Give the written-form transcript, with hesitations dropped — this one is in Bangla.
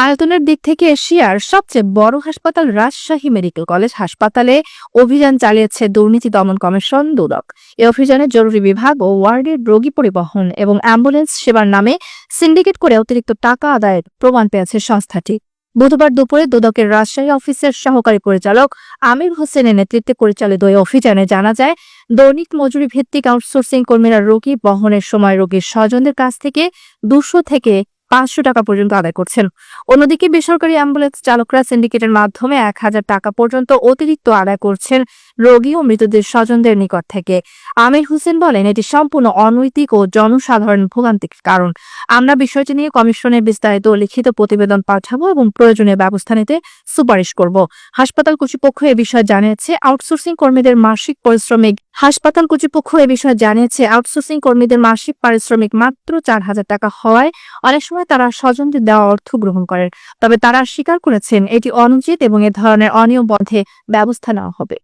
আয়তনের দিক থেকে এশিয়ার সবচেয়ে বড় হাসপাতাল রাজশাহী মেডিকেল কলেজ হাসপাতালে অভিযান চালিয়েছে দুর্নীতি দমন কমিশন দুদক। এই অভিযানে জরুরি বিভাগ ও ওয়ার্ডের রোগী পরিবহন এবং অ্যাম্বুলেন্স সেবার নামে সিন্ডিকেট করে অতিরিক্ত টাকা আদায়ের প্রমাণ পেয়েছে সংস্থাটি। বুধবার দুপুরে দুদকের রাজশাহী অফিসের সহকারী পরিচালক আমির হোসেনের নেতৃত্বে পরিচালিত এই অভিযানে জানা যায়, দৈনিক মজুরি ভিত্তিক আউটসোর্সিং কর্মীরা রোগী বহনের সময় রোগীর স্বজনদের কাছ থেকে 200 থেকে 500 টাকা পর্যন্ত আদায় করছেন। অন্যদিকে বেসরকারি অ্যাম্বুলেন্স চালকরা সিন্ডিকেটের মাধ্যমে 1000 টাকা পর্যন্ত অতিরিক্ত আদায় করছেন রোগী ও মৃতদের স্বজনদের নিকট থেকে। আমির হোসেন বলেন, এটি সম্পূর্ণ অনৈতিক ও জনসাধারণ ভোগান্তির কারণ। আমরা বিষয়টি নিয়ে কমিশনের বিস্তারিত লিখিত প্রতিবেদন পাঠাবো এবং প্রয়োজনীয় ব্যবস্থা নিতে সুপারিশ করব। হাসপাতাল কর্তৃপক্ষ এ বিষয়ে জানিয়েছে আউটসোর্সিং কর্মীদের মাসিক পারিশ্রমিক মাত্র 4000 টাকা হওয়ায় অনেক সময় তারা স্বজনদের দেওয়া অর্থ গ্রহণ করেন। তবে তারা স্বীকার করেছেন এটি অনুচিত এবং এ ধরনের অনিয়ম বন্ধে ব্যবস্থা নেওয়া হবে।